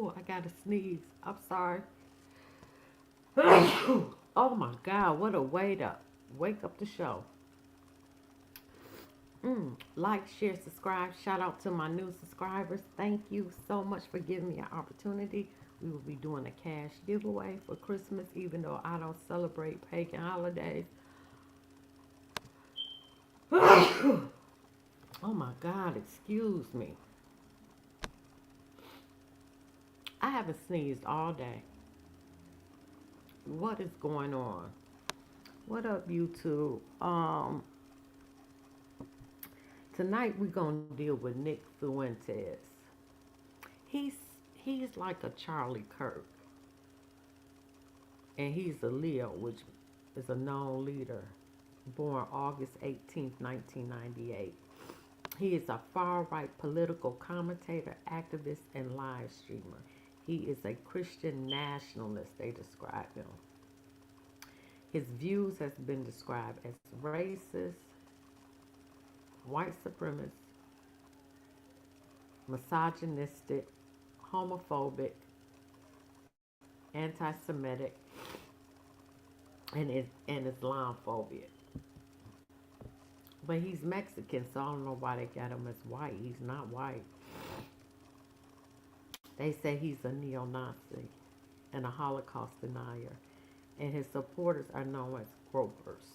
Oh, I gotta sneeze. I'm sorry. Oh my God, what a way to wake up the show. Like, share, subscribe. Shout out to my new subscribers. Thank you so much for giving me an opportunity. We will be doing a cash giveaway for Christmas, even though I don't celebrate pagan holidays. Oh my God, excuse me. I haven't sneezed all day. What is going on? What up, YouTube? Tonight we're gonna deal with Nick Fuentes. He's he's like a Charlie Kirk, and he's a Leo, which is a known leader, born August 18th, 1998. He is a far right political commentator, activist, and live streamer. He is a Christian nationalist, they describe him. His views has been described as racist, white supremacist, misogynistic, homophobic, anti-Semitic, and Islamophobia. But he's Mexican, so I don't know why they got him as white. He's not white. They say he's a neo-Nazi and a Holocaust denier, and his supporters are known as gropers.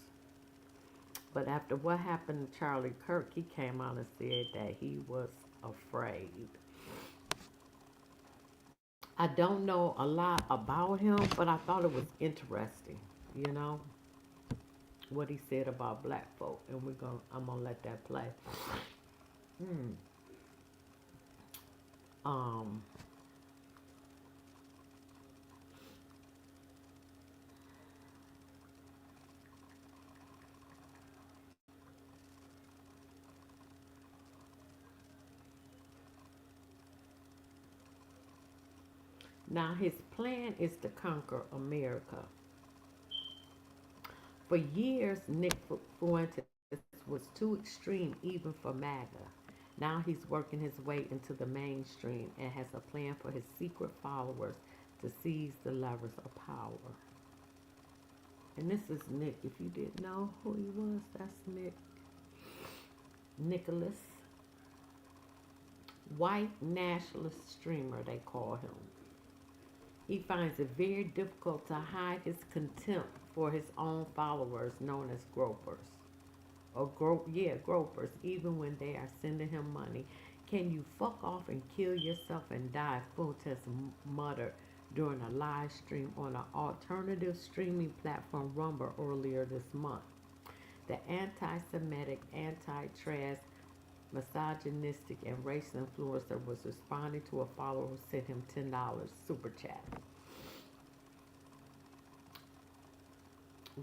But after what happened to Charlie Kirk, he came out and said that he was afraid. I don't know a lot about him, but I thought it was interesting, you know, what he said about black folk, and I'm gonna let that play. Hmm. Um. Now his plan is to conquer America. For years, Nick Fuentes was too extreme even for MAGA. Now he's working his way into the mainstream and has a plan for his secret followers to seize the levers of power. And this is Nick. If you didn't know who he was, that's Nick. Nicholas. White nationalist streamer, they call him. He finds it very difficult to hide his contempt for his own followers, known as gropers. Gropers, even when they are sending him money. Can you fuck off and kill yourself and die? Fuentes muttered during a live stream on an alternative streaming platform Rumble earlier this month. The anti-Semitic, anti-trans, misogynistic, and racist influencer was responding to a follower who sent him $10 super chat.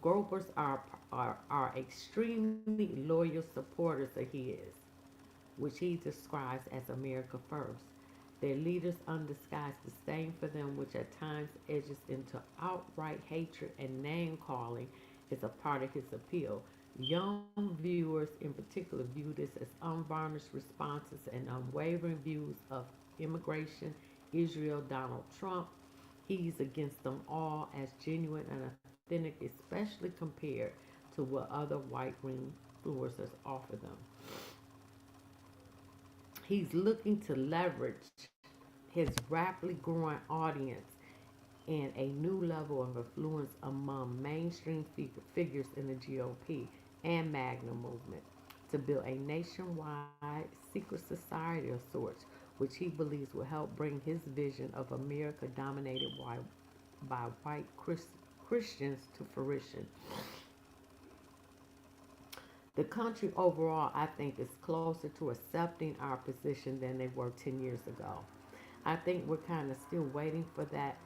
Gropers are extremely loyal supporters of his, which he describes as America First. Their leaders undisguised disdain for them, which at times edges into outright hatred and name calling, is a part of his appeal. Young viewers, in particular, view this as unvarnished responses and unwavering views of immigration, Israel, Donald Trump. He's against them all as genuine and authentic, especially compared to what other white wing influencers offer them. He's looking to leverage his rapidly growing audience and a new level of influence among mainstream figures in the GOP and Magna movement to build a nationwide secret society of sorts, which he believes will help bring his vision of America dominated by white Christians to fruition. The country overall, I think, is closer to accepting our position than they were 10 years ago. I think we're kind of still waiting for that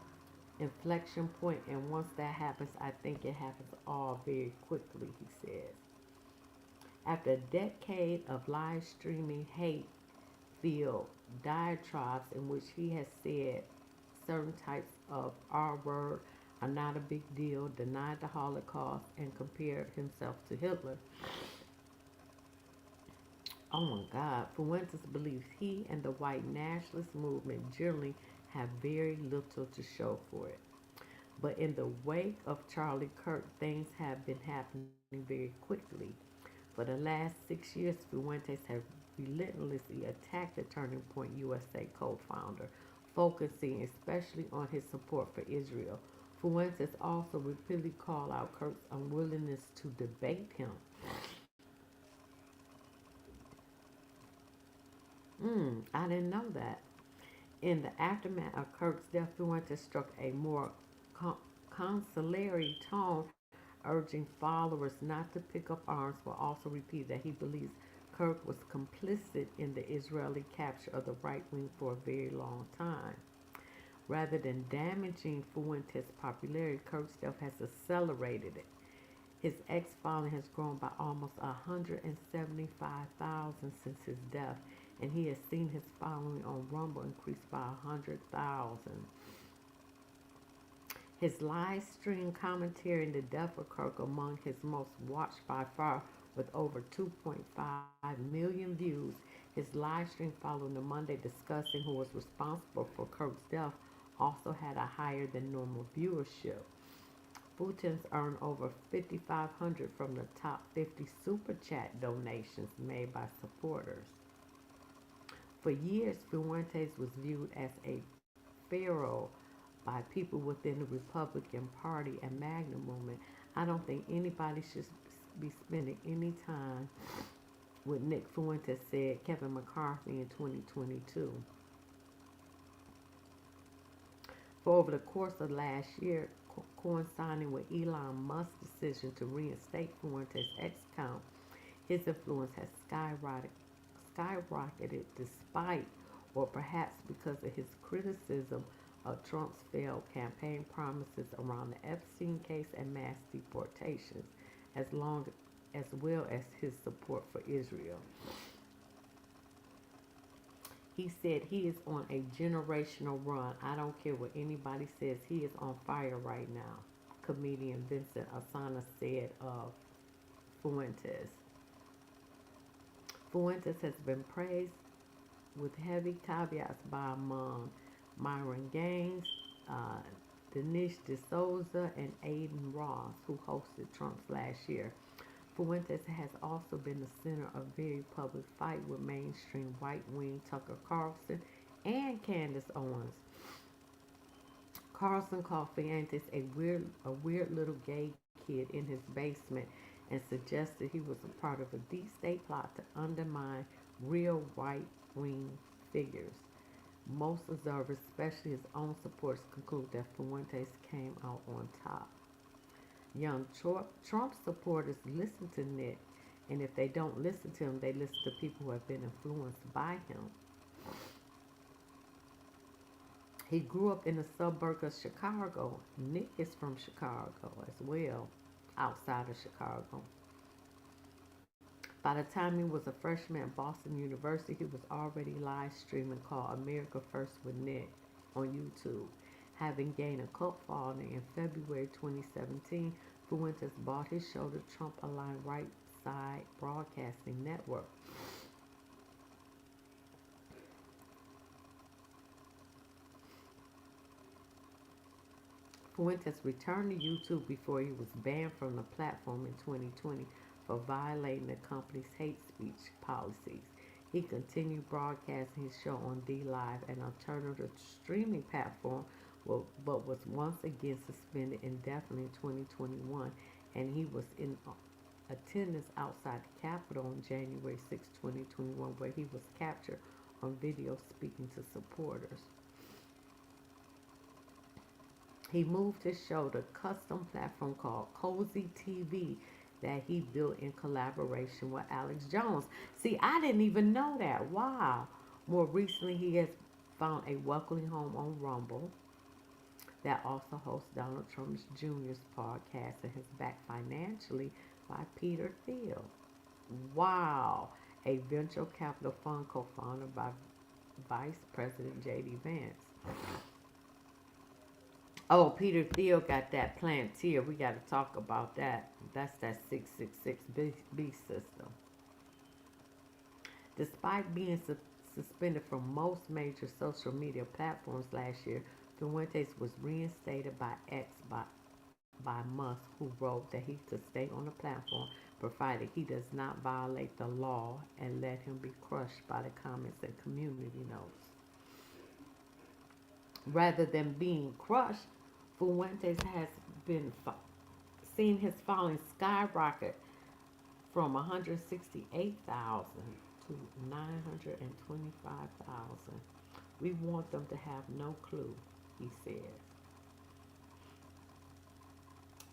inflection point, and once that happens, I think it happens all very quickly, he says. After a decade of live streaming hate filled diatribes in which he has said certain types of R word are not a big deal, denied the Holocaust, and compared himself to Hitler. Oh my God, Fuentes believes he and the white nationalist movement generally have very little to show for it. But in the wake of Charlie Kirk, things have been happening very quickly. For the last 6 years, Fuentes has relentlessly attacked the Turning Point USA co-founder, focusing especially on his support for Israel. Fuentes also repeatedly called out Kirk's unwillingness to debate him. I didn't know that. In the aftermath of Kirk's death, Fuentes struck a more con- conciliatory tone, urging followers not to pick up arms, but also repeat that he believes Kirk was complicit in the Israeli capture of the right wing for a very long time. Rather than damaging Fuentes' popularity, Kirk's death has accelerated it. His ex following has grown by almost 175,000 since his death, and he has seen his following on Rumble increase by 100,000. His live stream commentary on the death of Kirk among his most watched by far, with over 2.5 million views. His live stream following the Monday discussing who was responsible for Kirk's death also had a higher than normal viewership. Fuentes earned over 5,500 from the top 50 super chat donations made by supporters. For years, Fuentes was viewed as a pharaoh by people within the Republican Party and Magna movement. I don't think anybody should be spending any time with Nick Fuentes, said Kevin McCarthy in 2022. For over the course of last year, coinciding with Elon Musk's decision to reinstate Fuentes' X account, his influence has skyrocketed despite, or perhaps because of his criticism of Trump's failed campaign promises around the Epstein case and mass deportations, as well as his support for Israel. He said he is on a generational run. I don't care what anybody says. He is on fire right now. Comedian Vincent Asana said of Fuentes. Fuentes has been praised with heavy caveats by among Myron Gaines, uh, Dinesh D'Souza, and Aiden Ross, who hosted Trump's last year. Fuentes has also been the center of a very public fight with mainstream right-wing Tucker Carlson and Candace Owens. Carlson called Fuentes a weird little gay kid in his basement and suggested he was a part of a deep state plot to undermine real right-wing figures. Most observers, especially his own supporters, conclude that Fuentes came out on top. Young Trump supporters listen to Nick, and if they don't listen to him, they listen to people who have been influenced by him. He grew up in the suburb of Chicago. Nick is from Chicago as well, outside of Chicago. By the time he was a freshman at Boston University, he was already live streaming called America First with Nick on YouTube. Having gained a cult following in February 2017, Fuentes bought his show to Trump aligned Right Side Broadcasting Network. Fuentes returned to YouTube before he was banned from the platform in 2020 for violating the company's hate speech policies. He continued broadcasting his show on D Live, an alternative streaming platform, but was once again suspended indefinitely in 2021, and he was in attendance outside the Capitol on January 6, 2021, where he was captured on video speaking to supporters. He moved his show to a custom platform called Cozy TV that he built in collaboration with Alex Jones. See, I didn't even know that. Wow. More recently, he has found a welcoming home on Rumble that also hosts Donald Trump Jr.'s podcast and is backed financially by Peter Thiel. Wow. A venture capital fund co-founded by Vice President J.D. Vance. Oh, Peter Thiel got that Plantier. We got to talk about that. That's that 666 B system. Despite being suspended from most major social media platforms last year, Fuentes was reinstated by by Musk, who wrote that he could stay on the platform provided he does not violate the law and let him be crushed by the comments and community notes. Rather than being crushed, Fuentes has been seen his following skyrocket from 168,000 to 925,000. We want them to have no clue, he said.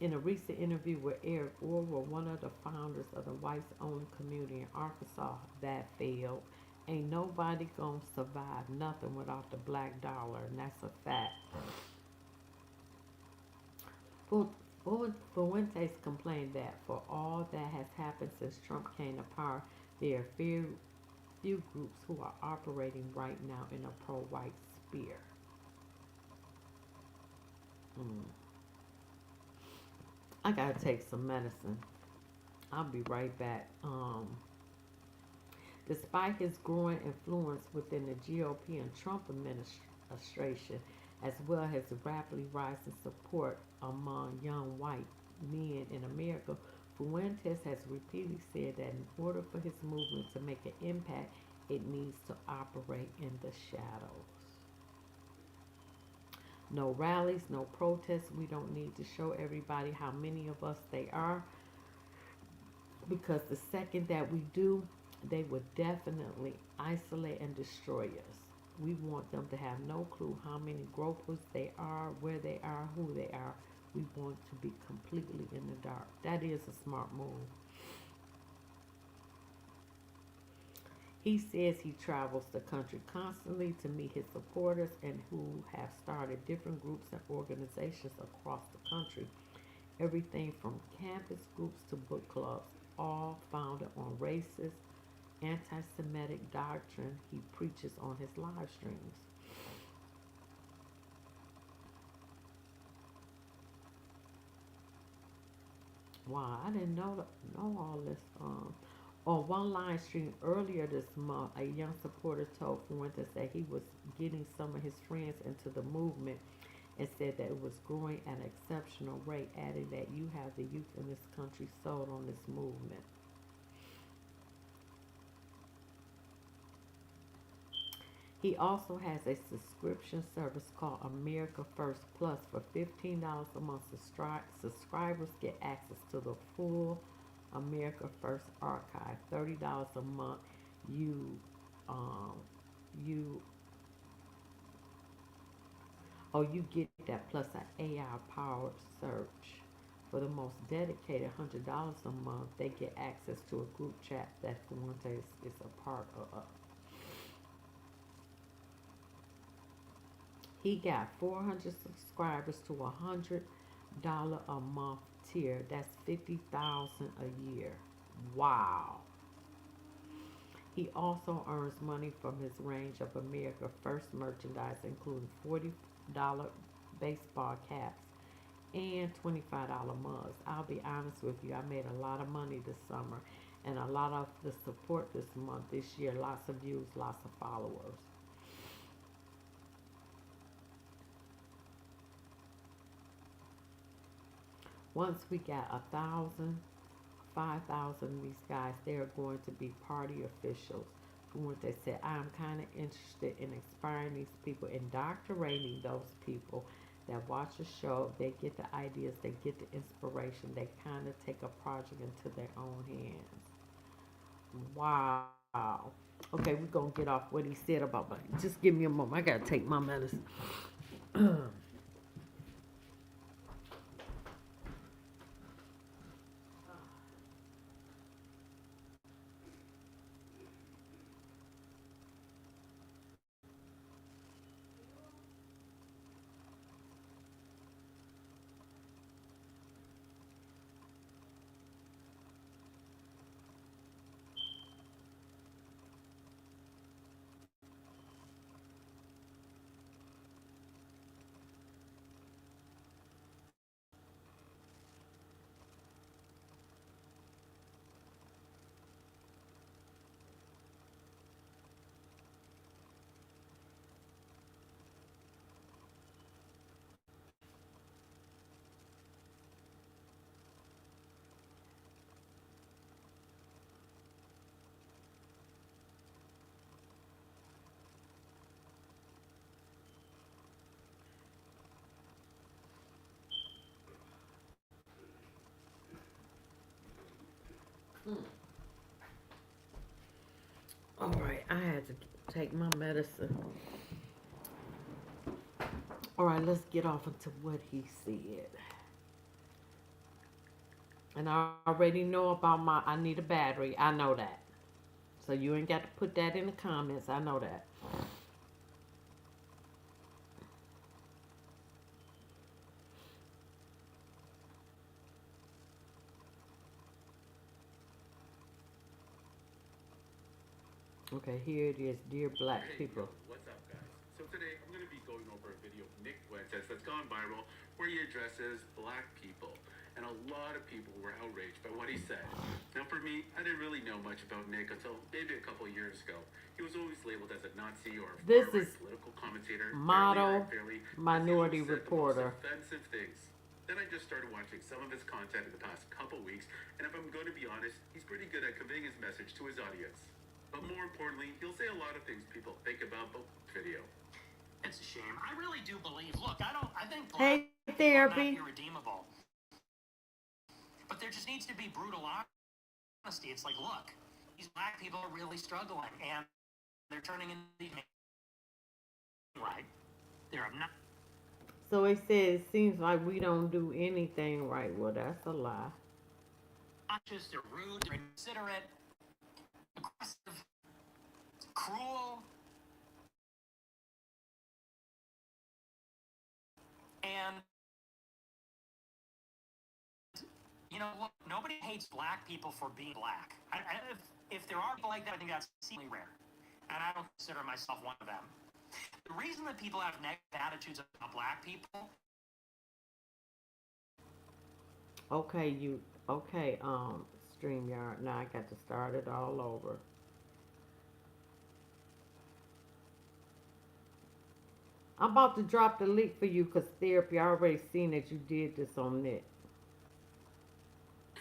In a recent interview with Eric Orwell, one of the founders of the whites owned community in Arkansas that failed, ain't nobody gonna survive nothing without the black dollar, and that's a fact. Fuentes complained that for all that has happened since Trump came to power, there are few groups who are operating right now in a pro-white sphere. Mm. I gotta take some medicine. I'll be right back. Despite his growing influence within the GOP and Trump administration, as well as rapidly rising support among young white men in America, Fuentes has repeatedly said that in order for his movement to make an impact, it needs to operate in the shadows. No rallies, no protests. We don't need to show everybody how many of us they are, because the second that we do, they would definitely isolate and destroy us. We want them to have no clue how many gropers they are, where they are, who they are. We want to be completely in the dark. That is a smart move. He says he travels the country constantly to meet his supporters and who have started different groups and organizations across the country. Everything from campus groups to book clubs, all founded on racist, anti Semitic doctrine he preaches on his live streams. Wow, I didn't know all this. On one live stream earlier this month, a young supporter told Fuentes that he was getting some of his friends into the movement and said that it was growing at an exceptional rate, adding that you have the youth in this country sold on this movement. He also has a subscription service called America First Plus. For $15 a month, subscribers get access to the full America First archive. $30 a month, you um, you you get that plus an AI powered search. For the most dedicated $100 a month, they get access to a group chat that Fuentes is a part of. He got 400 subscribers to $100 a month tier. That's 50,000 a year. Wow. He also earns money from his range of America First merchandise, including $40 baseball caps and $25 mugs. I'll be honest with you, I made a lot of money this summer and a lot of the support this month, this year. Lots of views, lots of followers. Once we got 1,000, 5,000 of these guys, they're going to be party officials. From what they said, I'm kind of interested in inspiring these people, indoctrinating those people that watch the show. They get the ideas, they get the inspiration, they kind of take a project into their own hands. Wow. Okay, we're going to get off what he said about money. Just give me a moment. I got to take my medicine. Mm. All right, I had to take my medicine. All right, let's get off into what he said. And I already know about I need a battery. I know that. So you ain't got to put that in the comments. I know that. Okay, here it is. Dear black Hey, yo, people. what's up, guys? So today I'm going to be going over a video of Nick Fuentes that's gone viral where he addresses black people. And a lot of people were outraged by what he said. Now, for me, I didn't really know much about Nick until maybe a couple years ago. He was always labeled as a Nazi or a This is far-right political commentator, fairly or model unfairly, as he minority always said the most reporter. offensive things. Then I just started watching some of his content in the past couple weeks, and if I'm going to be honest, he's pretty good at conveying his message to his audience. But more importantly, he'll say a lot of things people think about the video. It's a shame. I really do believe. Look, I think black Hey, people are not therapy. irredeemable. But there just needs to be brutal honesty. It's like, look, these black people are really struggling, and they're turning into these right. They're not So it says, seems like we don't do anything right. Well, that's a lie. just they're rude, they're inconsiderate, aggressive, cruel, and look, nobody hates black people for being black. If there are people like that, I think that's exceedingly rare, and I don't consider myself one of them. The reason that people have negative attitudes about black people. Okay, okay, StreamYard. Now I got to start it all over. I'm about to drop the link for you because therapy, I already seen that you did this on it.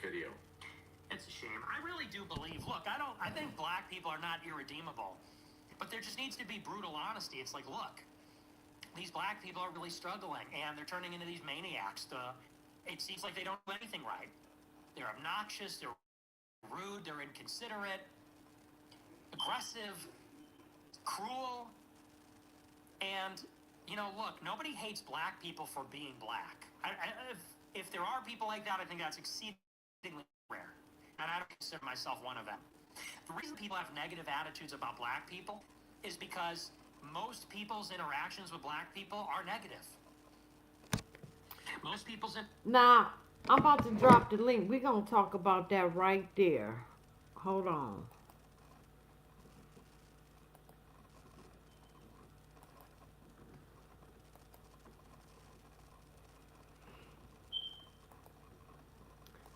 Video. It's a shame. I really do believe. Look, I think black people are not irredeemable, but there just needs to be brutal honesty. It's like, look, these black people are really struggling, and they're turning into these maniacs. It seems like they don't do anything right. They're obnoxious. They're rude. They're inconsiderate, aggressive, cruel, and look, nobody hates black people for being black. If there are people like that, I think that's exceedingly rare, and I don't consider myself one of them. The reason people have negative attitudes about black people is because most people's interactions with black people are negative. Most people's Now, I'm about to drop the link. We're going to talk about that right there. Hold on.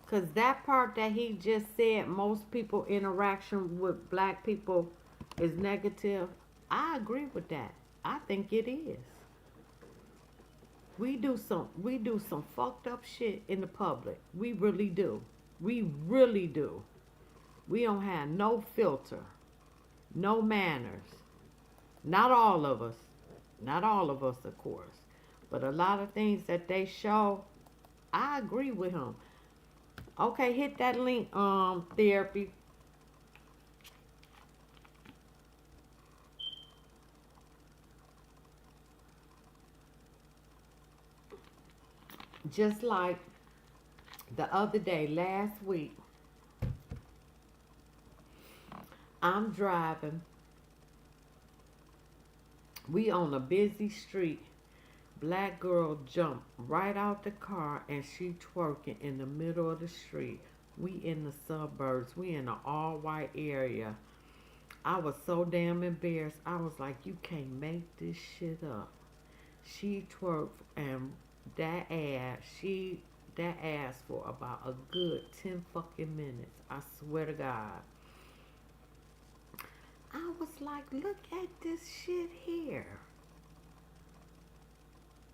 Because that part that he just said, most people interaction with black people is negative. I agree with that. I think it is. We do some fucked up shit in the public. We really do. We really do. We don't have no filter, no manners. Not all of us. Not all of us, of course. But a lot of things that they show, I agree with him. Okay, hit that link, therapy. Just like the other day, last week, I'm driving. We on a busy street. Black girl jumped right out the car and she twerking in the middle of the street. We in the suburbs. We in an all white area. I was so damn embarrassed. I was like, you can't make this shit up. She twerked and that ass for about a good 10 fucking minutes. I swear to God. I was like, look at this shit here.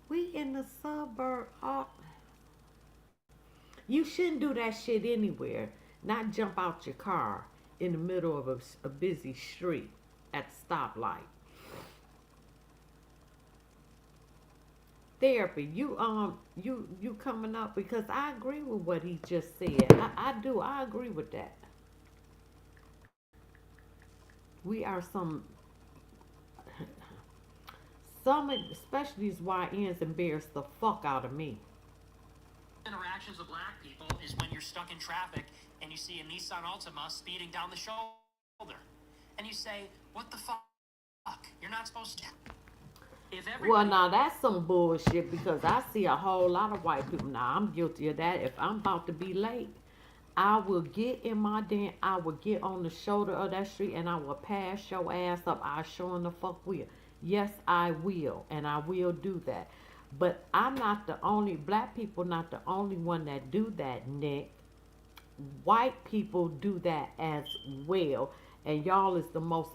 We in the suburb. You shouldn't do that shit anywhere. Not jump out your car in the middle of a busy street at the stoplight. Therapy, you coming up because I agree with what he just said. I do. I agree with that. We are some, especially these YNs, embarrass the fuck out of me. Interactions with black people is when you're stuck in traffic and you see a Nissan Altima speeding down the shoulder. And you say, what the fuck? You're not supposed to. If everybody. Well, now that's some bullshit because I see a whole lot of white people. Now I'm guilty of that. If I'm about to be late, I will get in my den. I will get on the shoulder of that street and I will pass your ass up. I sure in the fuck will. Yes, I will, and I will do that. But I'm not the only black people. Not the only one that do that, Nick. White people do that as well, and y'all is the most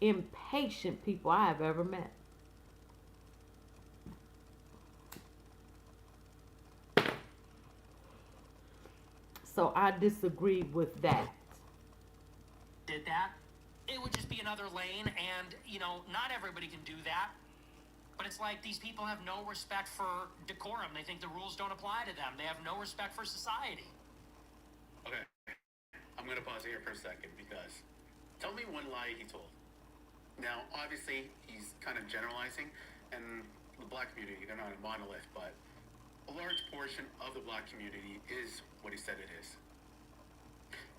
impatient people I have ever met. So I disagree with that. Did that, it would just be another lane, and not everybody can do that. But it's like these people have no respect for decorum. They think the rules don't apply to them. They have no respect for society. Okay, I'm gonna pause here for a second because tell me one lie he told. Now, obviously, he's kind of generalizing, and the black community, they're not a monolith, but a large portion of the black community is what he said it is.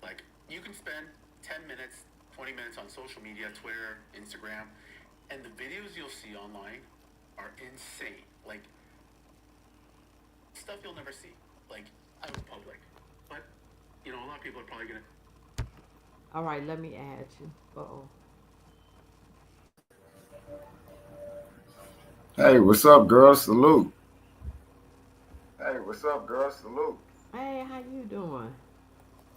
Like, you can spend 10 minutes, 20 minutes on social media, Twitter, Instagram, and the videos you'll see online are insane. Like, stuff you'll never see, like, out in public. But, a lot of people are probably gonna. All right, let me add you. Uh oh. Hey, what's up, girl? Salute. Hey, what's up, girl? Salute. Hey, how you doing?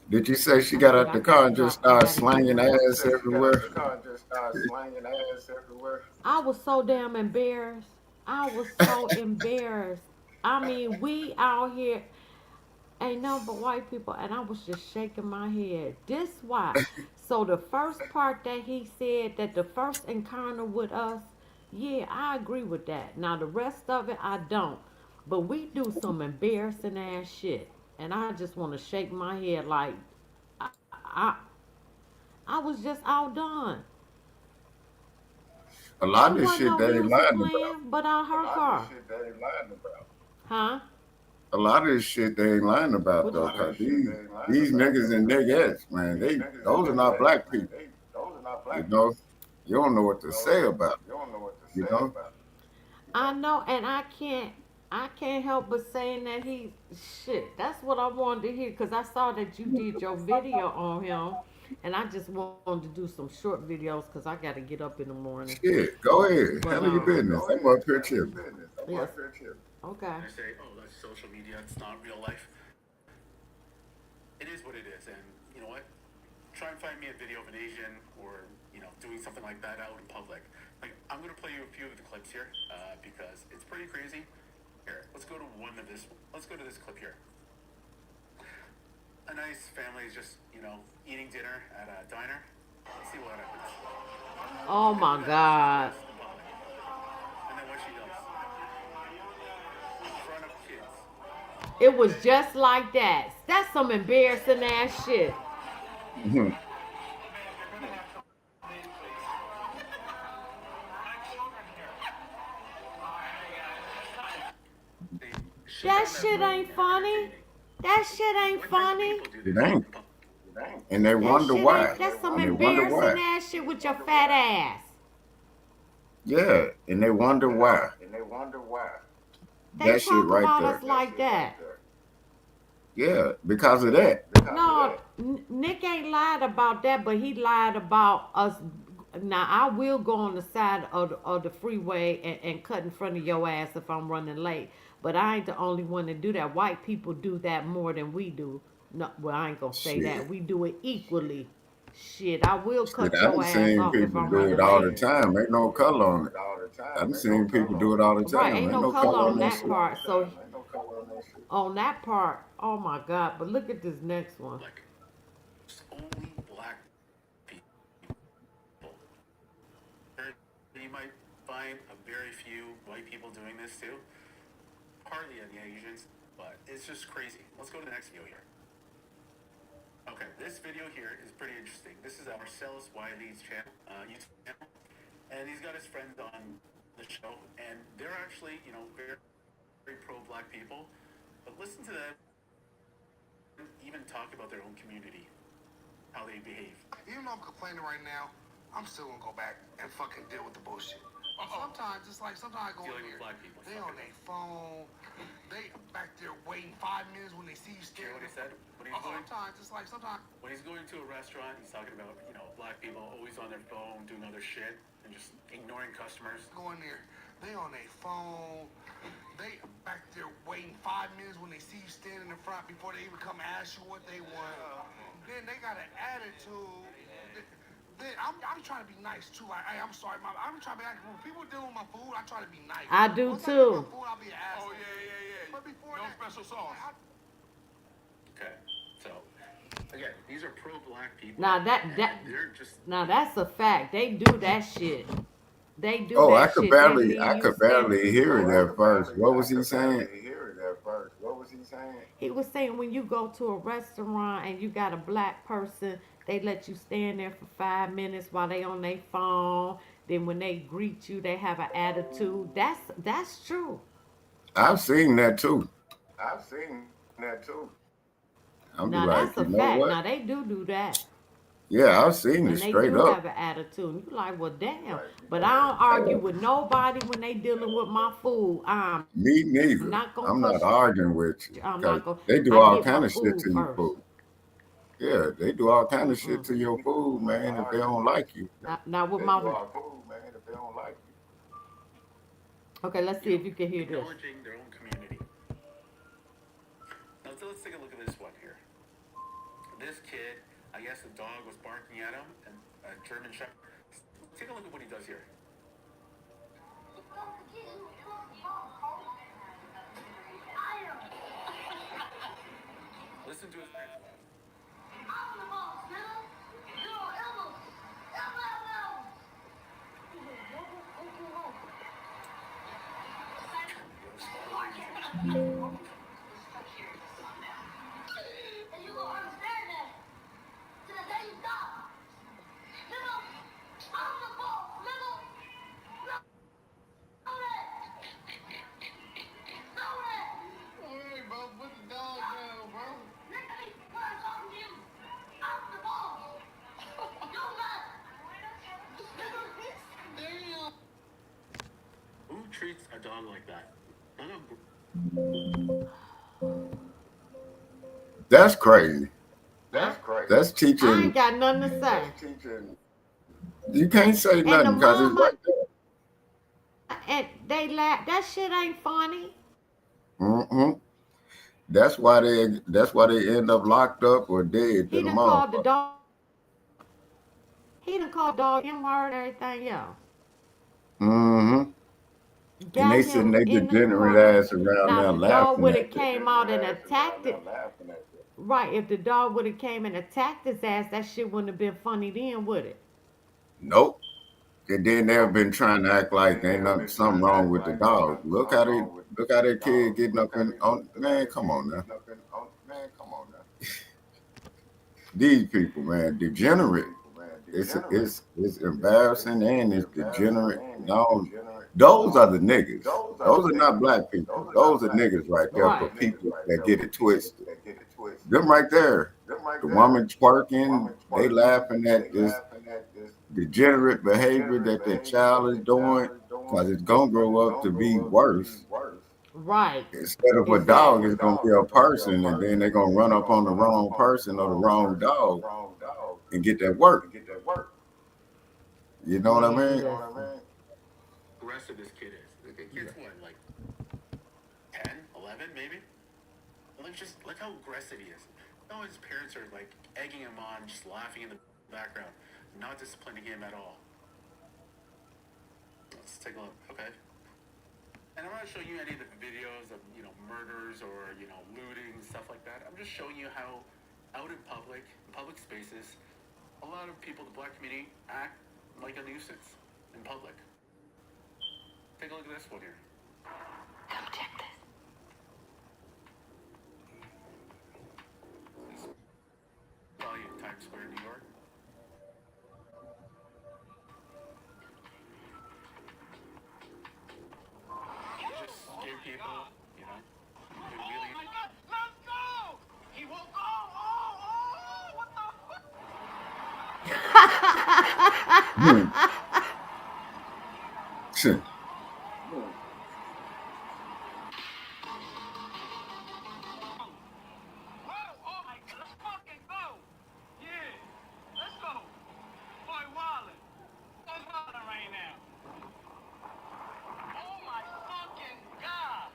Did you say she I got said out I the car and just I started gotta get slanging ready. Did you ass say she got out everywhere? the car and just started slanging ass everywhere? I was so damn embarrassed. I was so embarrassed. I mean, we out here ain't nothing but white people, and I was just shaking my head. This why. So the first part that he said that the first encounter with us, yeah, I agree with that. Now the rest of it, I don't. But we do some embarrassing ass shit, and I just want to shake my head like I I was just outdone. A lot It of this wasn't shit no they ain't music lying about. playing, but out A her lot of this car, shit they ain't lying about. huh? A lot of this shit they ain't lying A about What you? though, lot of cause this shit they these ain't lying these about niggas though, and cause niggas, man, these they niggas and those are niggas, not black man, people. those are not You black people. know, you don't know what to say about You don't know what to it. You say know, about it. I know, and I can't help but saying that he shit. That's what I wanted to hear because I saw that you did your video on him, and I just wanted to do some short videos because I got to get up in the morning. shit. Go ahead, But handle your Go business. I'm ahead, up here handle your chilling. business. I'm yes, up here chilling. okay. And I say, oh, that's social media. It's not real life. It is what it is. And you know what? Try and find me a video of an Asian or, doing something like that out in public. Like, I'm going to play you a few of the clips here because it's pretty crazy. Here, let's go to one of this. Let's go to this clip here. A nice family is just, eating dinner at a diner. Let's see what happens. Oh Okay, look my at that. She's God, dressed in public. And then what she does in front of kids. it was just like that. That's some embarrassing ass shit. Mhm. She That found that shit really ain't funny. entertaining. That shit ain't What type of funny. people do It this out ain't, in public? It ain't. and they That wonder shit ain't. why, That's some and they wonder embarrassing why. ass shit with your fat ass. Yeah, and they wonder Yeah, why. and they wonder why. They That shit talk right about us there. That like shit right that. there. Yeah, because of Yeah, that. because of No, that. Nick ain't lied about that, but he lied about us. Now I will go on the side of the freeway and cut in front of your ass if I'm running late. But I ain't the only one to do that. White people do that more than we do. No, well I ain't gonna say Shit. that. We do it equally. Shit, I will Shit, cut I your done ass seen off if people I'm do it running I all late. the seen time. people Ain't no color do on it it. all the I time. done Ain't no seen people color do on it it. all the Right, time. ain't Ain't no no People color color do on on it that that shit. all the part. So time. Ain't no color on that shit. on that part, oh my God. But look at this next one. Like, it's only black people. You might find a very few white people doing this too. Hardly any Asians, but it's just crazy. Let's go to the next video here. Okay, this video here is pretty interesting. This is our Marcellus Wiley's channel. YouTube channel, and he's got his friends on the show, and they're actually, very, very pro-black people. But listen to them even talk about their own community, how they behave. Even though I'm complaining right now, I'm still gonna go back and fucking deal with the bullshit. Sometimes it's like sometimes I go in here, they on their phone, they back there waiting 5 minutes when they see you Hear staring. what he said? When he's going, Sometimes it's like sometimes when he's going to a restaurant, he's talking about, black people always on their phone doing other shit and just ignoring customers. go in there, they on their phone, they back there waiting 5 minutes when they see you standing in front before they even come ask you what they want. Then they got an attitude. Then I'm trying to be nice too. Like, hey, I'm sorry, Mom. I'm trying to be nice. When people dealing with my food, I try to be nice. I do Once I get too. my food, I'll be an asshole. Oh, yeah. But before No that, special sauce. Okay, so again, these are pro-black people. Now and they're just now that's a fact. They do that shit. They do Oh, that shit. They leave I you could standing. barely hear it at first. What was he saying? He was saying when you go to a restaurant and you got a black person, they let you stand there for 5 minutes while they on their phone. Then when they greet you, they have an attitude. That's true. I've seen that too. I've seen that too. I'll be Now like, that's a you know fact. what? Now they do that. Yeah, I've seen it And they straight do up. have an attitude. You like, well, damn. Right. But I don't argue Yeah. with nobody when they dealing with my food. I'm Me not neither. gonna I'm cuss not you. arguing with you I'm not because gonna. they do I all get my kind of shit food to your first. food. Yeah, they do all kind of shit Mm-mm. to your food, man, if they don't like you. Not with They my. do our food, man, if they don't like you. Okay, let's see if you can hear this. acknowledging their own community. Now, so let's take a look at this one here. This kid, I guess the dog was barking at him, and a German Shepherd. Take a look at what he does here. Listen to his parents. hey, bro, put the dog down, bro. Damn. Who treats a dog like that? None of That's crazy. That's crazy. That's I teaching. ain't got nothing to say. That's teaching. You can't say And the nothing because it's mama right and they laugh. That shit ain't funny. there. That's why they end up locked up or dead He to the done called the motherfucker. dog. He done called the dog M-word and everything else. Mm-hmm. And Got they sitting him they in the degenerate corner. ass around Now there if the dog laughing would at have them. came out and Ass attacked around there it, laughing at you. right? If the dog would have came and attacked his ass, that shit wouldn't have been funny then, would it? Nope. And then they've Nope. been trying to act And like then ain't they've nothing been something trying to wrong act with the like ain't dog. nothing something wrong with Look how that the kid dog. getting up in on Look how man, that come kid on now. getting up in on man, come on now. These people, man, These degenerate. people, man, It's degenerate. it's embarrassing and It's it's embarrassing degenerate. and it's No, degenerate. those are No, the niggas. those are the Those are not niggas. black people. Those are Those not are black niggas people. right there Those for are Right. niggas people right that there get for it people twisted. that get it twisted. Them right there. Them right The there. woman The twerking, woman they twerking, laughing at they this laughing at this degenerate behavior degenerate that their behavior child that is their doing, child is doing, because it's gonna because grow it's up to gonna be grow up to be worse. worse. Right. Instead of a Instead dog, of a it's gonna be dog, a it's gonna be a person, and then person, they're and gonna then run they're up gonna on the run up wrong on the person or the wrong wrong person or the dog wrong dog and get that work. and get that work. You know what I Man, mean? You know what I listen. mean? the rest of this kid is. The kid's what, like 10, 11 maybe? Well, look how aggressive he is. No, his parents are like egging him on, just laughing in the background, not disciplining him at all. Let's take a look. Okay. And I'm not showing you any of the videos of, murders or, looting, stuff like that. I'm just showing you how out in public spaces, a lot of people, the black community, act like a nuisance in public. Take a look at this one here. Come check this. Probably in Times Square, New York. You know? Oh my God! Let's go! He won't. What the fuck? Hmm. Shit. Whoa! Oh my God! Let's fucking go! Yeah! Let's go! Boy, Wallen! I'm wildin' right now. Oh my fucking God!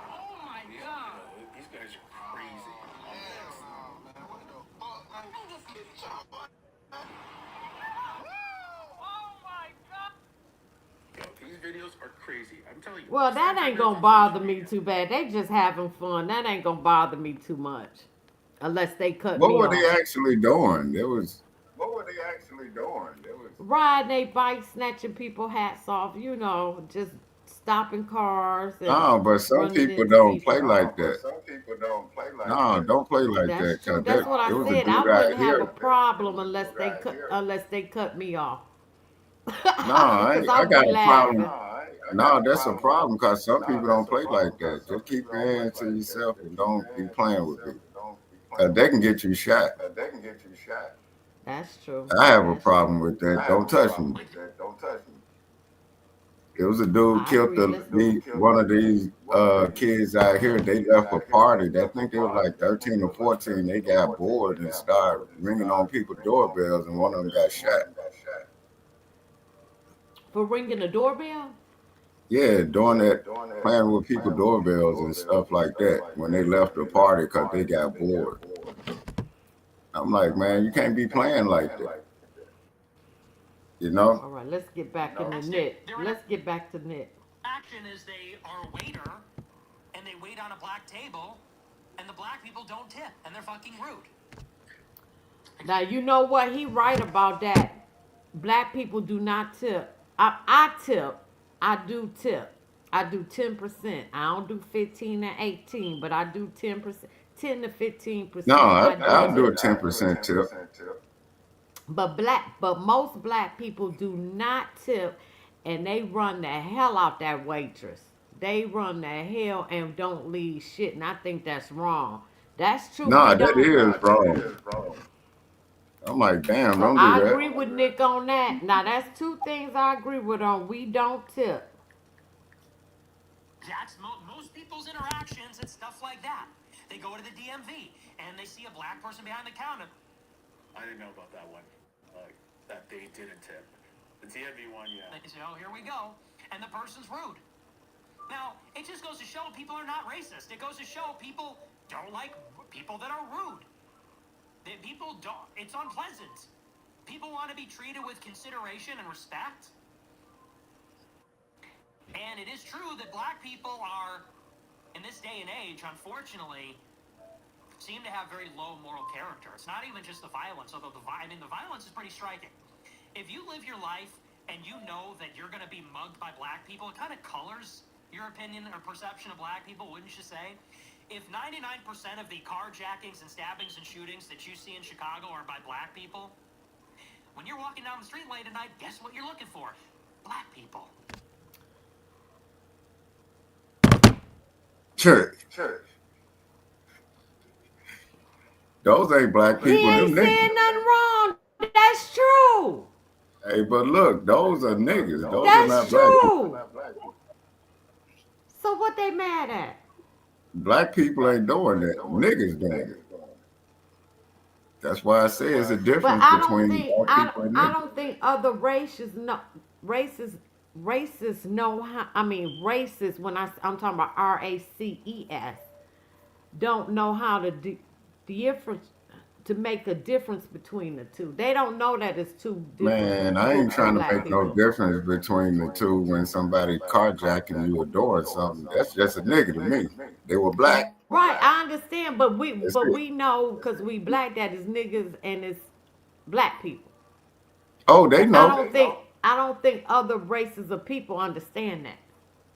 Oh my God! These guys are crazy. Hell no, man. What the fuck? Man, you just get shot, boy. Oh my God! Yo, these videos are crazy. I'm telling you. Well, Spend that 10 ain't minutes gonna on bother social me media. too bad. They just having fun. That ain't gonna bother me too much. Unless they cut What me were they off. actually doing? It was What were they actually doing? It was Riding they bikes, snatching people hats off, just stopping cars and no, but some running people into don't play people. like no, but that. some people don't play like No, that. don't play like That's that. true. Cause That's what I it was a said. dude I out wouldn't have a here. It problem was a dude out here. unless they cut me off. No, I Because ain't, I I would be got a laughing. problem. I got No, a that's a problem. problem because some No, people that's don't a play problem like because that. some Just keep people your don't play hands to like that. yourself Just and keep your don't be hands to playing with yourself people. and don't be Cause playing they with can people. get you shot. They can get you shot. That's true. I have a That's problem true. with that. I have Don't a touch me. problem with that. Don't touch me. It was a dude I killed agree. Let's one of these One of these kids out here. They kids left a out here. They party. I left a think they were party. like I think 13 they or were like 14. They 13 or got 14. bored They and got started bored and ringing on started people's ringing on doorbells, people's and one of them got doorbells, and one shot. of them got shot. for ringing the doorbell. Yeah, doing Yeah, that, doing that, playing with people playing with people doorbells and doorbells stuff and like stuff that like when they that left when the they left party the because they party because got they got bored. bored. I'm like, man, Like, you can't man, be you can't be playing like playing that, like that. you know? All right, let's get back in the That's it. knit. Let's get back to knit. Action is they are a waiter and they wait on a black table and the black people don't tip and they're fucking rude. Now you know what he right about that. Black people do not tip. I tip. I do tip. I do 10%. I don't do 15 and 18, but I do 10%, 10 to No, 15%. I do I'll do a tip. ten I do a percent tip. 10% tip. But most black people do not tip, and they run the hell out that waitress. They run the hell and don't leave shit, and I think that's wrong. That's true. We No, that don't. is Nah, that wrong. is wrong. I'm like, damn, So don't do I that. agree with Nick on that. Now that's two things I agree with on. We don't tip. That's most people's interactions and stuff like that. They go to the DMV and they see a black person behind the counter. I didn't know about that one. Like that they didn't tip. The DMV one, yeah. They say, oh, here we go, and the person's rude. Now it just goes to show people are not racist. It goes to show people don't like people that are rude. People don't. It's unpleasant. People want to be treated with consideration and respect. And it is true that black people are, in this day and age, unfortunately, seem to have very low moral character. It's not even just the violence, although the violence is pretty striking. If you live your life and you know that you're going to be mugged by black people, it kind of colors your opinion or perception of black people, wouldn't you say? If 99% of the carjackings and stabbings and shootings that you see in Chicago are by black people, when you're walking down the street late at night, guess what you're looking for? Black people. Church. Church. Those ain't black He people, ain't them niggas. saying nothing wrong. That's true. Hey, but look, those are Look, niggas. Those are That's not black people. true. not black people. So what they mad at? Black people ain't doing Ain't that. doing it. Niggas doing it. Niggas doing it. That's why I say it's a But difference I don't between think black people and I niggas. don't think other racists know how. I mean racists when I'm talking about races don't know how to difference to make a difference between the two. They don't know that it's two different Man, I ain't groups of trying to black make no people. difference between the two when somebody carjacking you or doing something. That's just a nigga to me. They were black. Right, I understand, but That's it. we know because we black that is niggas and it's black people. Oh, they I know. I don't think other races of people understand that.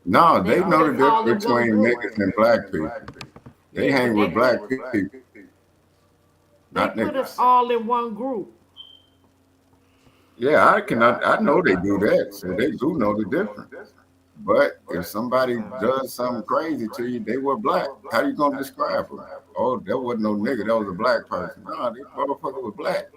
No, They they put know us the all difference in one between group. niggas and black people. They Yeah, but hang with black people, they not put us niggas. all in one group. Yeah, I Yeah, cannot. I know they I do know they that, do so that, they so do they know the do know the difference. difference. But if somebody does something crazy to you, they were black. How you gonna describe them? Oh, that wasn't no nigga. That was a black person. No, this motherfucker was black.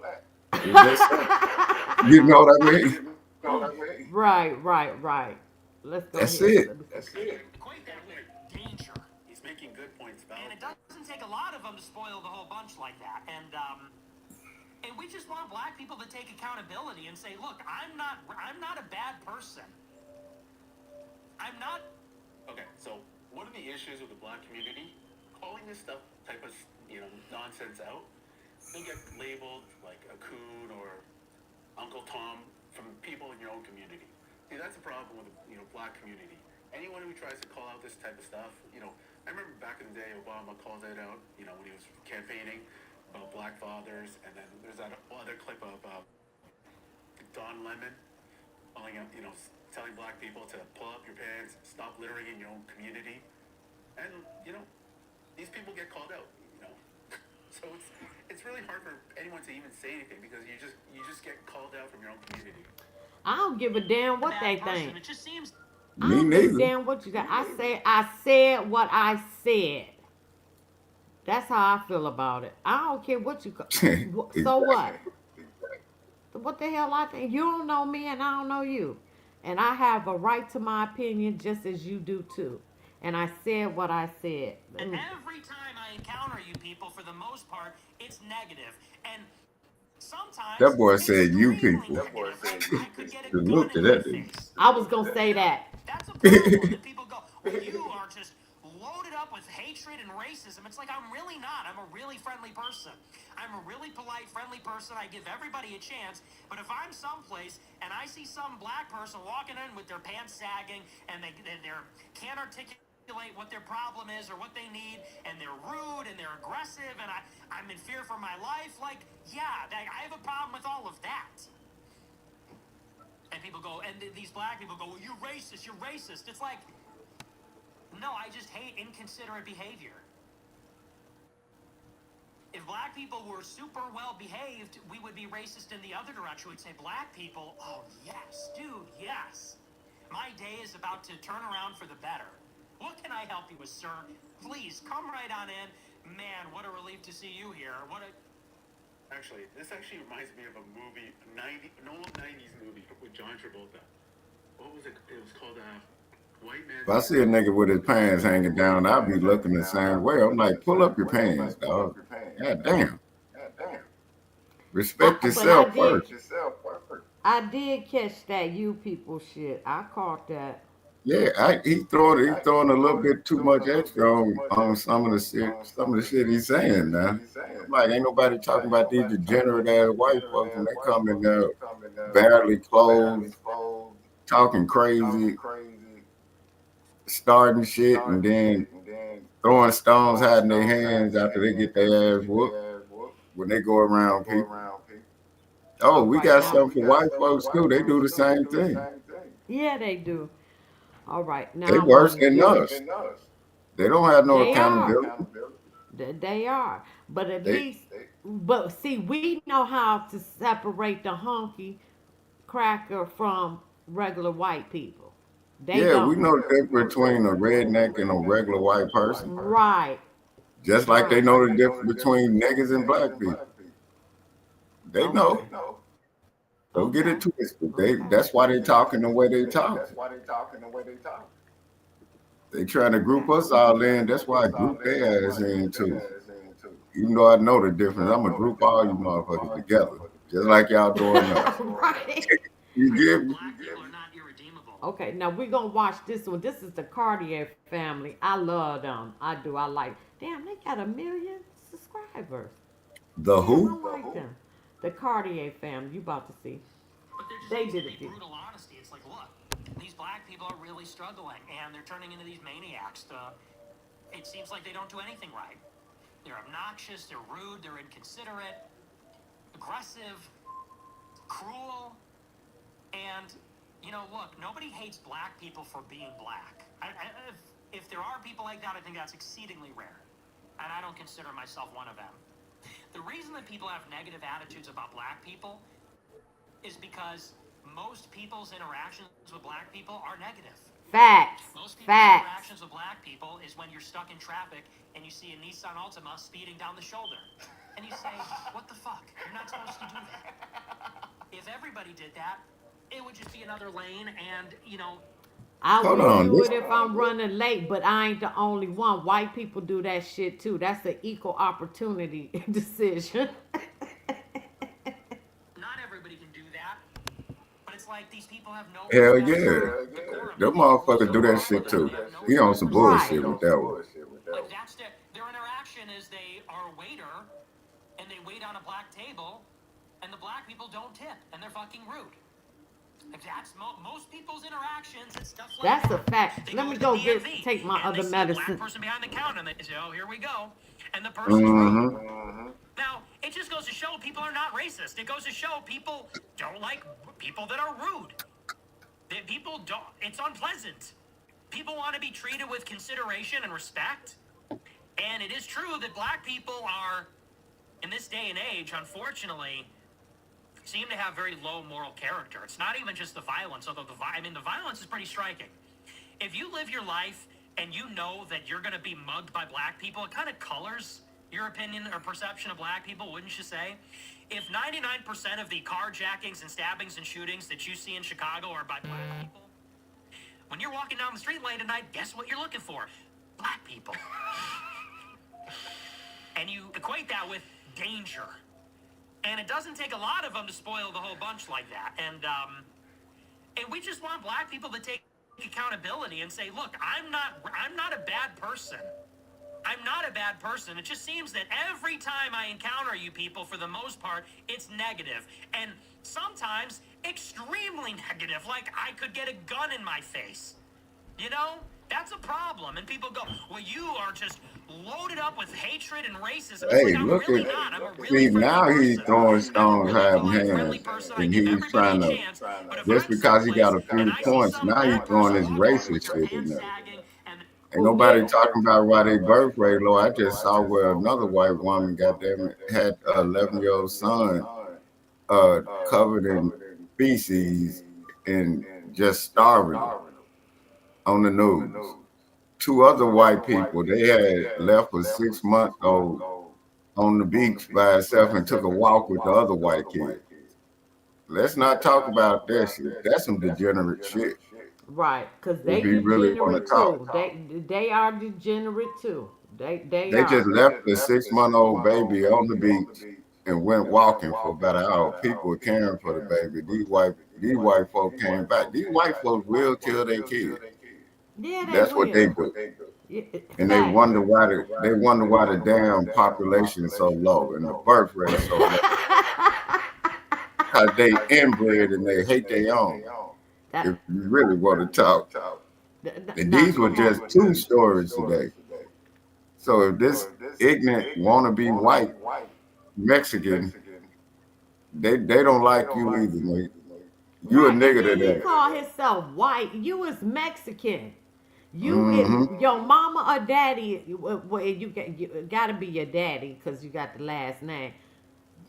It's just simple. You know what I mean? Right, right, right. Let's go That's ahead. it. Let me see. Equate that with danger. He's making good points, Val. And it doesn't take a lot of them to spoil the whole bunch like that. And we just want black people to take accountability and say, look, I'm not a bad person. I'm not. Okay, so one of the issues with the black community, calling this stuff type of nonsense out, you'll get labeled like a coon or Uncle Tom from people in your own community. See, that's the problem with the black community. Anyone who tries to call out this type of stuff, I remember back in the day, Obama called it out, when he was campaigning about black fathers, and then there's that other clip of Don Lemon calling out, telling black people to pull up your pants, stop littering in your own community, and these people get called out, so it's really hard for anyone to even say anything because you just get called out from your own community. I don't give a damn A what bad they person. think. It just seems I Me don't give a neither. damn what you got. I said what I said. That's how I feel about it. I don't care what you. So Exactly. what? What the hell I think? You don't know me and I don't know you. And I have a right to my opinion just as you do too. And I said what I said. that every time I encounter you people, for the most part, it's negative. And sometimes That boy said you extremely people. negative. Like I could get a Just gun looked in at my that dude. face. I was gonna say that. That's a problem. And people go, well, you are just loaded up with hatred and racism. It's like, I'm really not. I'm a really friendly person. I'm a really polite, friendly person. I give everybody a chance. But if I'm someplace and I see some black person walking in with their pants sagging and they can't articulate what their problem is or what they need, and they're rude and they're aggressive, and I'm in fear for my life, like, yeah, I have a problem with all of that. And people go, and these black people go, well, you're racist, you're racist. It's like, no, I just hate inconsiderate behavior. If black people were super well behaved, we would be racist in the other direction. We'd say, black people, oh, yes, dude, yes. My day is about to turn around for the better. What can I help you with, sir? Please, come right on in. Man, what a relief to see you here. Actually, this actually reminds me of a movie, an old 90s movie with John Travolta. What was it? It was called White If Man's I see a Party. nigga with his pants hanging down, I'll be looking the same way. I'm like, pull up your pants, dog. God damn. Respect But I yourself did. first. I did catch that you people shit. I caught that. Yeah, he throwing a little bit too much extra on some of the shit he's saying now. I'm like, ain't nobody talking about these degenerate ass white folks when they come in there barely clothed, talking crazy, starting shit, and then throwing stones, hiding their hands after they get their ass whooped when they go around people. Oh, All we right got now. something for white folks too. They do the same thing. Yeah, they do. All right They now. I worse want to than give. us. They don't have no They are. accountability. They are. But at They least. But see, we know how to separate the honky cracker from regular white people. They Yeah, we don't. know the difference between a redneck and a regular white person. Right. Just like they Right. know the difference between niggas and black people. They Okay. know. Don't get it Okay. twisted. Okay. That's why they talking the way they talking. They trying to group us all in. That's why I group their ass in too. Even though I know the difference, I'm gonna group all you motherfuckers together, just like y'all doing us. Right. You get me? Black people are not irredeemable. Okay, now we're gonna watch this one. This is the Cartier family. I love them. I do. I like. Damn, they got 1 million subscribers. The Damn, I who? like them. The Cartier family. You about to see? But there just They needs to did be it. Too. brutal honesty. It's like, look, these black people are really struggling, and they're turning into these maniacs. It seems like they don't do anything right. They're obnoxious, they're rude, they're inconsiderate, aggressive, cruel, and, look, nobody hates black people for being black. If there are people like that, I think that's exceedingly rare, and I don't consider myself one of them. The reason that people have negative attitudes about black people is because most people's interactions with black people are negative. Facts. Most people's Facts. interactions with black people is when you're stuck in traffic and you see a Nissan Altima speeding down the shoulder. And you say, what the fuck? You're not supposed to do that. If everybody did that, it would just be another lane and, I Hold would on. do This it if I'm running late, but I ain't the only one. White people do that shit too. That's an equal opportunity decision. not everybody can do that. But it's like these people have no hell respect yeah. for decorum. Them People who motherfuckers do support that black shit women too. have no He on respect some for Right. bullshit with that one. like that's their interaction is they are a waiter and they wait on a black table and the black people don't tip and they're fucking rude. Like that's most people's interactions and stuff like That's a that. fact. They Let go me to the go DMV take my and they other see a black medicine. person behind the counter and they say, "Oh, here we go," and the person's rude. Mm-hmm. Now, it just goes to show people are not racist. It goes to show people don't like people that are rude. That people don't. It's unpleasant. People want to be treated with consideration and respect. And it is true that black people are, in this day and age, unfortunately, seem to have very low moral character. It's not even just the violence, although the violence is pretty striking. If you live your life and you know that you're going to be mugged by black people, it kind of colors your opinion or perception of black people, wouldn't you say? If 99% of the carjackings and stabbings and shootings that you see in Chicago are by black people, when you're walking down the street late at night, guess what you're looking for? Black people. And you equate that with danger. And it doesn't take a lot of them to spoil the whole bunch like that. And we just want black people to take accountability and say, look, I'm not a bad person. I'm not a bad person. It just seems that every time I encounter you people, for the most part, it's negative. And sometimes extremely negative. Like I could get a gun in my face. You know? That's a problem. And people go, well, you are just loaded up with hatred and racism. It's Hey, like, I'm look really at not. I'm a really see friendly now he's person. throwing I'm a stones really hiding polite, friendly hands, person. I and give he's everybody a trying to chance. But if just I'm because he got someplace a and few I see points, some now he's black throwing person his walking around with racist their shit in pants there. sagging and Ain't Who nobody me? talking about why they birth rate low. I just saw where another white woman, goddamn it, had an 11-year-old son covered in feces and just starving him on the news. Two other white people, they had left a 6-month old on the beach by itself and took a walk with the other white kid. Let's not talk about that shit. That's some degenerate shit. Right, cause If they you really want degenerate to talk. too. They are degenerate too. They They just are. left the 6-month-old baby on the beach and went walking for about an hour. People were caring for the baby. These white folk came back. These white folks will kill their kids. Yeah, they That's what they will. do. Yeah, And they facts. wonder why the damn population is so low and the birth rate so low. Because they inbred and they hate their own. That If you really want to talk. And now these were come on. just two stories today. So if this ignorant wannabe white Mexican, they don't like you either, mate. You a Right, and nigga to then he them. called himself white. You is Mexican. You Mm-hmm. is your mama or daddy. Well, you gotta be your daddy because you got the last name.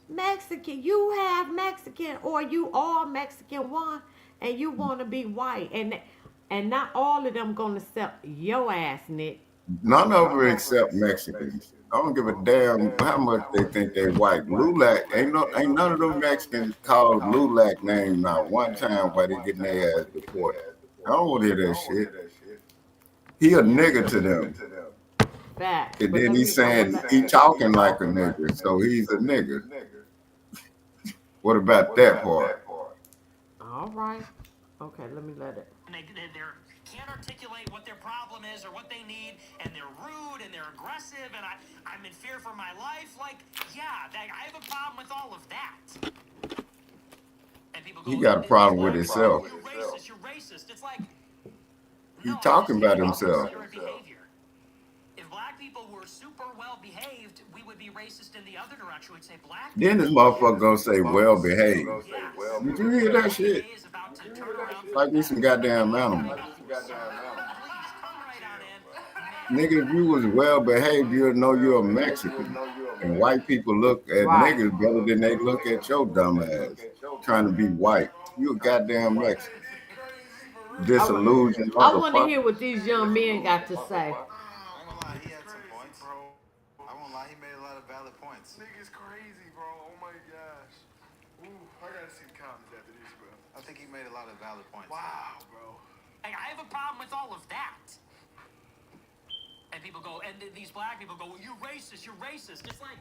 Mexican. You have Mexican, or you are Mexican one, and you want to be white, and not all of them gonna accept your ass, Nick. None of them except Mexicans. I don't give a damn how much they think they white. Lulac ain't none of them Mexicans called Lulac name not one time while they getting their ass deported. I don't want to hear that shit. He a nigga to them. Facts. And But then let he's me. I'm saying gonna. he talking like a nigga, so he's a nigga. What about that part? All right. Okay. Let me let it. and they can't articulate what their problem is or what they need, and they're rude and they're aggressive, and I'm in fear for my life. Like, yeah, I have a problem with all of that. And people go, He got a problem with himself. You're racist. You're racist. It's like, He no, talking about it's himself. considerate behavior. If black people were super well behaved, we would be racist in the other direction. We'd say black Then people. this motherfucker gonna say well behaved. Yes. Did you hear that shit? Is about to turn around for Like the we some better. goddamn animals. Please come right on in. Nigga, if you was well behaved, you'd know you're a Mexican. And white people look at Right. niggas better than they look at your dumb ass trying to be white. You a goddamn They Mexican. did crazy for real. I, wa- Disillusioned I want to motherfucker. hear what these young men got to say. I ain't gonna lie, he Niggas had some crazy, points. bro. I won't lie, he made a lot of valid points. Niggas crazy, bro. Oh my gosh. Ooh, I gotta see the comments after this, bro. I think he made a lot of valid points. Wow, bro. Hey, I have a problem with all of that. And people go, and these black people go, well, you're racist, you're racist. It's like,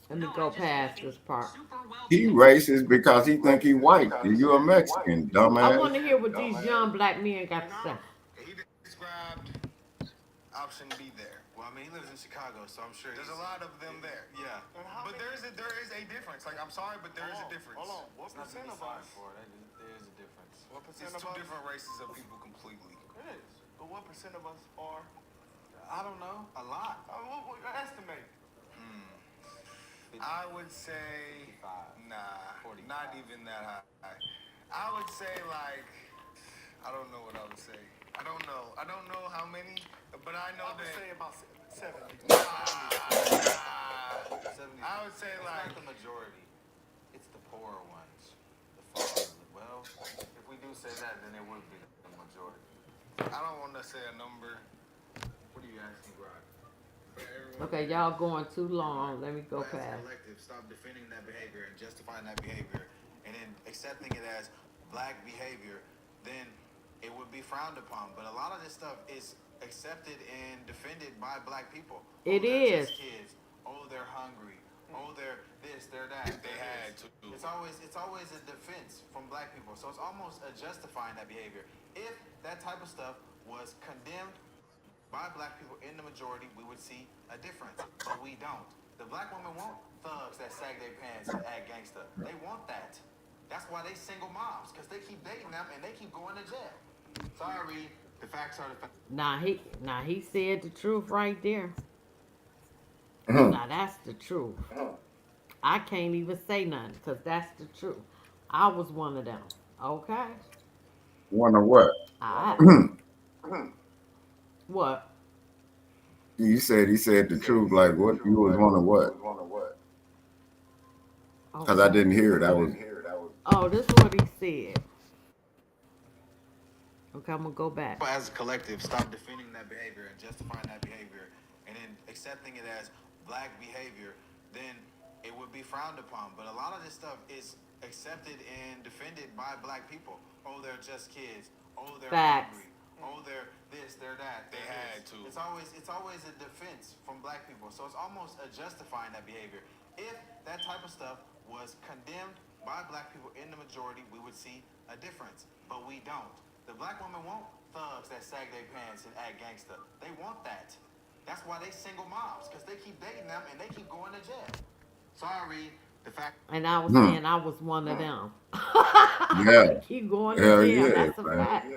Let me no, I go just past think this part. super He wealthy. racist because he think he white. And you a Mexican, I want dumbass. to hear what these young black men got to say. He described option B there. Well, I mean, he lives in Chicago, so I'm sure There's a lot of them there. Yeah. But there is a difference. Like, I'm sorry, but there is a difference. Hold on. What It's not to percent be of sorry us? for it. There is a difference. What percent It's of two us? different races of people completely. It is. But what percent of us are? I don't know. A lot. What estimate? I would say, 55. nah, 45. not even that high. I would say like, I don't know what I would say. I don't know. I don't know how many, but I know I would that. say about 70. I would say It's like, not the majority. It's the poorer ones. The farmers. Well, if we do say that, then it would be the majority. I don't want to say a number. What are you asking, Grog? Okay, y'all going too long. Let me go As a past. collective, stop defending that behavior and justifying that behavior, and then accepting it as black behavior, then it would be frowned upon. But a lot of this stuff is accepted and defended by black people. It They're is. just kids. Oh, they're hungry. Oh, they're this, they're that. They had to. It's always a defense from black people. So it's almost a justifying that behavior. If that type of stuff was condemned by black people in the majority, we would see a difference. But we don't. The black women want thugs that sag their pants and act gangster. They want that. That's why they single moms, because they keep dating them and they keep going to jail. Sorry, the facts are the facts. Now he said the truth right there. Now that's the truth. I can't even say nothing because that's the truth. I was one of them. Okay. Wonder what? I what? He said the truth. Like what? You was one of what? Because I Okay. didn't hear it. I was. Oh, this is what he said. Okay, I'm gonna go back. As a collective, stop defending that behavior and justifying that behavior, and then accepting it as black behavior, then it would be frowned upon. But a lot of this stuff is accepted and defended by black people. Oh, they're just kids. Oh, they're Facts. hungry. Oh, they're this, they're that. They they're had this. to. It's always a defense from black people. So it's almost a justifying that behavior. If that type of stuff was condemned by black people in the majority, we would see a difference. But we don't. The black women want thugs that sag their pants and act gangster. They want that. That's why they single moms, because they keep dating them and they keep going to jail. Sorry, the fact. And I was Hmm. saying I was one of them. Yeah. Keep going to Hell jail. yeah, That's a man. fact.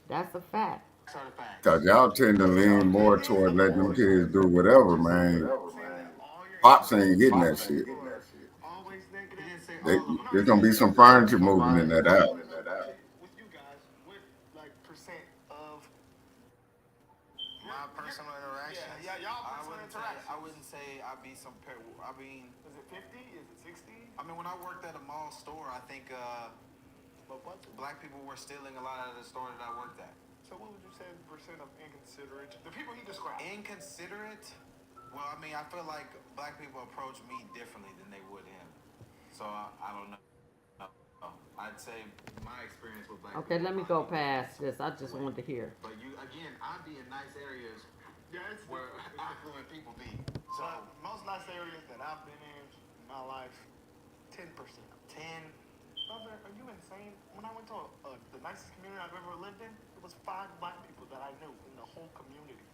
That's a fact. Are the facts. Cause y'all tend to lean more toward letting them kids do whatever, man. All your Pops ain't getting that shit. always negative. He didn't say They, all of them. there's gonna be some furniture moving in that house. With you guys, what like percent of My personal interaction. y'all I personal wouldn't say. interactions? I wouldn't say I'd be some. I mean, Is it 50? Is it 60? I mean, when I worked at a mall store, I think But what? black people were stealing a lot out of the store that I worked at. So what would you say is the percent of inconsiderate? The people he described. Inconsiderate. Well, I mean, I feel like black people approach me differently than they would him. So I don't know. I'd say my experience with black Okay, people. let me go past this. I just wanted to hear. But you again, I'd be in nice areas Yeah, it's where affluent people be. So So most nice areas that I've been in my life, 10%. 10. Brother, are you insane? When I went to the nicest community I've ever lived in, it was 5 black people that I knew in the whole community.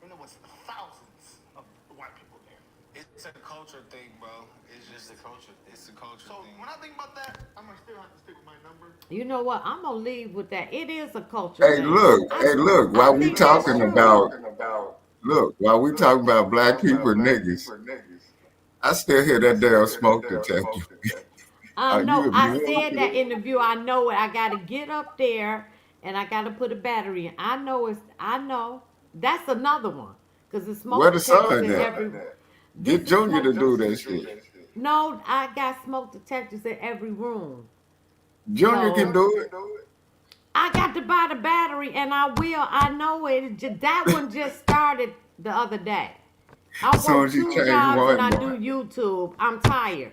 And there was thousands of white people there. It's a culture thing, bro. It's just a culture thing. It's a culture So thing. when I think about that, I'm gonna still have to stick with my number. You know what? I'm gonna leave with that. It is a culture Hey, thing. look. I While we think that's talking true. about, while we talking about black people and niggas, I still hear that damn smoke detector. I know. You I immune said to that it? in the view. I know it. I got to get up there and I got to put a battery in. I know it's. I know. That's another one because the smoke Where the detectors sun in at? every. This Get is Junior smoke. to do that shit. No, I got smoke detectors in every room. Junior can So do it. I got to buy the battery, and I will. I know it. That one just started the other day. I Soon work as you two change jobs and I one, do YouTube. I'm tired,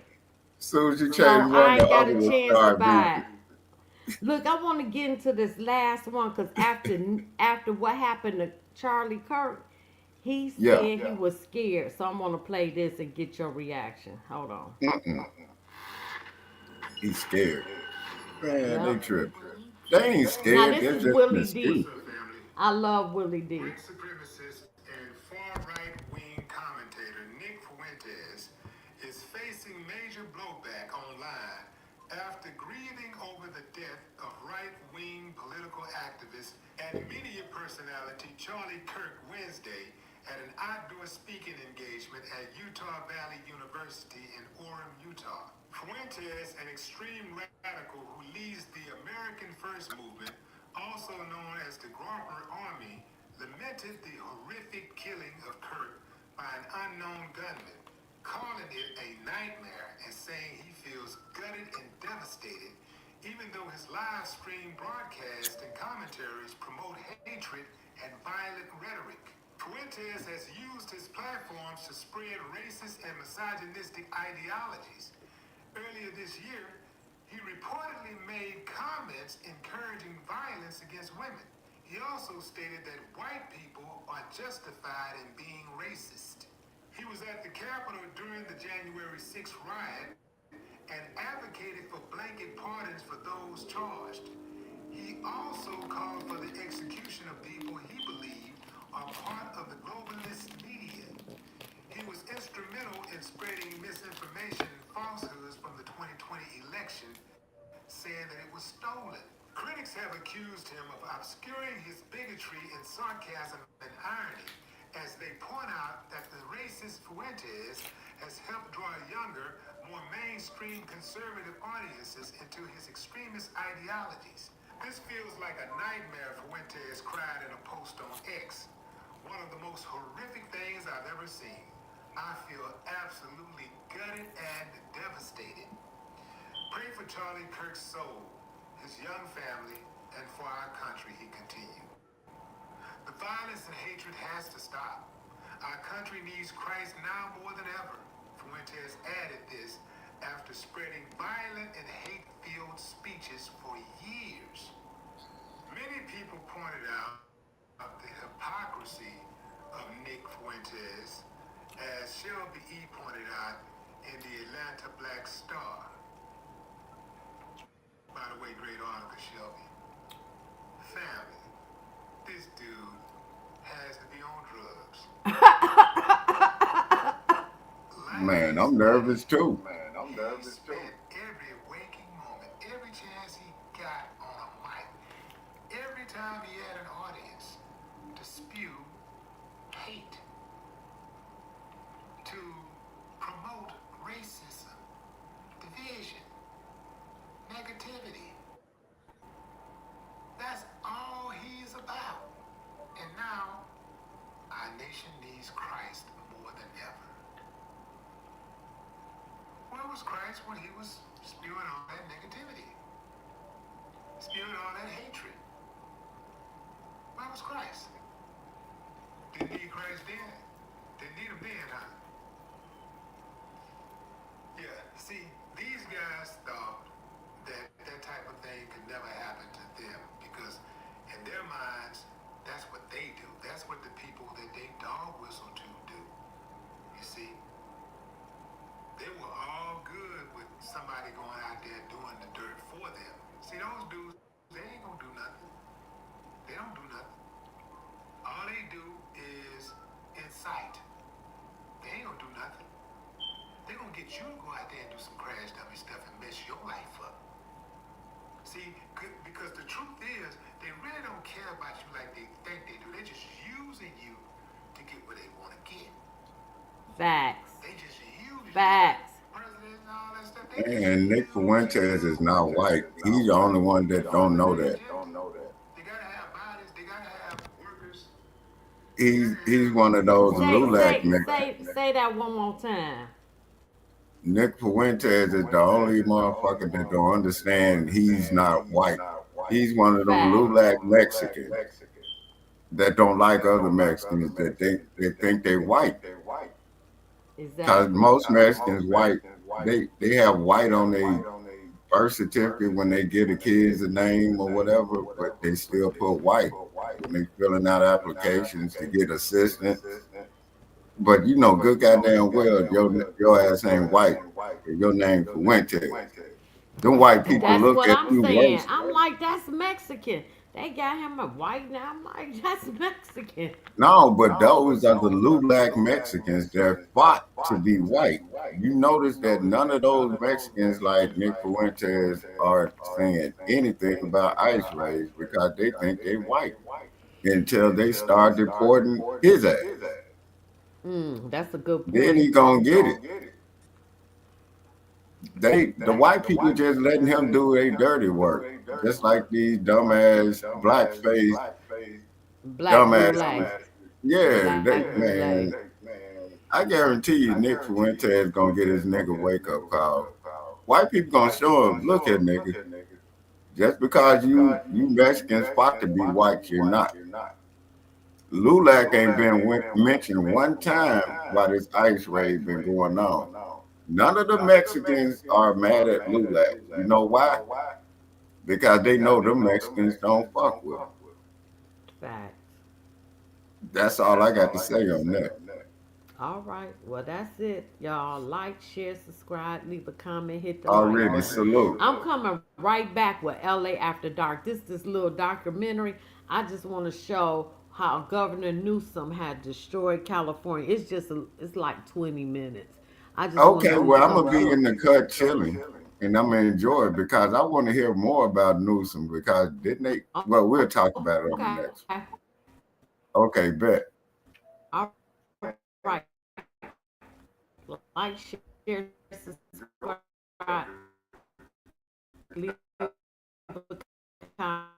soon as you change so one, I the ain't got other a will chance to start buy it. beeping. Look, I want to get into this last one because after what happened to Charlie Kirk, he Yeah. said he was scared. So I'm gonna play this and get your reaction. Hold on. Mm-mm. He's scared. Man, they Yep. tripping. They ain't Now scared. this That's is just an Willie excuse. What's D. up, family? I love Willie D. White supremacist and far-right wing commentator Nick Fuentes is facing major blowback online after grieving over the death of right-wing political activist and media personality Charlie Kirk Wednesday at an outdoor speaking engagement at Utah Valley University in Orem, Utah. Fuentes, an extreme radical who leads the American First Movement, also known as the Garber Army, lamented the horrific killing of Kirk by an unknown gunman, calling it a nightmare and saying he feels gutted and devastated, even though his live stream broadcasts and commentaries promote hatred and violent rhetoric. Fuentes has used his platforms to spread racist and misogynistic ideologies. Earlier this year, he reportedly made comments encouraging violence against women. He also stated that white people are justified in being racist. He was at the Capitol during the January 6th riot and advocated for blanket pardons for those charged. He also called for the execution of people he believed are part of the globalist media. He was instrumental in spreading misinformation and falsehoods from the 2020 election, saying that it was stolen. Critics have accused him of obscuring his bigotry and sarcasm and irony, as they point out that the racist Fuentes has helped draw younger, more mainstream conservative audiences into his extremist ideologies. This feels like a nightmare, Fuentes cried in a post on X. One of the most horrific things I've ever seen. I feel absolutely gutted and devastated. Pray for Charlie Kirk's soul, his young family, and for our country, he continued. The violence and hatred has to stop. Our country needs Christ now more than ever. Fuentes added this after spreading violent and hate-filled speeches for years. Many people pointed out the hypocrisy of Nick Fuentes, as Shelby E. pointed out in the Atlanta Black Star. By the way, great article, Shelby. Family, this dude has to be on drugs. Life Man, is I'm funny. nervous too. He spent every waking moment, every chance he got on a mic, every time he had an audience, to spew hate, to promote racism, division, negativity. That's all he's about. And now, our nation needs Christ more than ever. Where was Christ when he was spewing all that negativity? Spewing all that hatred? Where was Christ? Didn't need Christ then. Didn't need him then, huh? Yeah, see, these guys thought that that type of thing could never happen to them because in their minds, that's what they do. That's what the people that they dog whistle to do. You see, they were all good with somebody going out there doing the dirt for them. See, those dudes, they ain't gonna do nothing. They don't do nothing. All they do is incite. They ain't gonna do nothing. They're gonna get you to go out there and do some crash dummy stuff and mess your life up. See, because the truth is, they really don't care about you like they think they do. They're just using you to get what they want to get. Facts. They just use you. Facts. President and all that stuff. They just And Nick use Fuentes you. is not white. He's the only one that don't know that. They gotta have bodies. They gotta have workers. They He's gotta he's have one of those Say LULAC say niggas. say say that one more time. Nick Fuentes is the only motherfucker that don't understand he's not white. He's one of them Facts. LULAC Mexicans that don't like other Mexicans that they think they white. Cause Exactly. most Mexicans white, they have white on their birth certificate when they give the kids a name or whatever, but they still put white when they filling out applications to get assistance. But you know, good goddamn well, your ass ain't white. Your name Fuentes. Them white people That's look what at I'm you saying. worse. I'm like, that's Mexican. They got him a white now. I'm like, that's Mexican. No, but those are the LULAC Mexicans that fought to be white. You notice that none of those Mexicans like Nick Fuentes are saying anything about ICE raids because they think they white until they start deporting his ass. That's a good Then point. he gonna get it. The white people just letting him do their dirty work, just like these dumbass blackface Black dumbasses. gulags. Yeah, Black they man. gulag. I guarantee you, Nick Fuentes gonna get his nigga wake up call. White people gonna show him, look at nigga, just because you Mexicans fought to be white, you're not. LULAC ain't been mentioned one time while this ICE raid been going on. None of the Mexicans are mad at LULAC. You know why? Because they know the Mexicans don't fuck with them. Facts. That's all I got to say on that. All right. Well, that's it. Y'all like, share, subscribe, leave a comment, hit the like Already button. salute. I'm coming right back with LA After Dark. This little documentary. I just want to show how Governor Newsom had destroyed California. It's like 20 minutes. I just want to Okay, see well, I'm some gonna of be in the the cut chilling, and I'm gonna enjoy it because I want to hear more about Newsom because didn't they? Well, we'll talk about it on the okay. next one. Okay, bet. All right. Like, share, subscribe, leave a comment.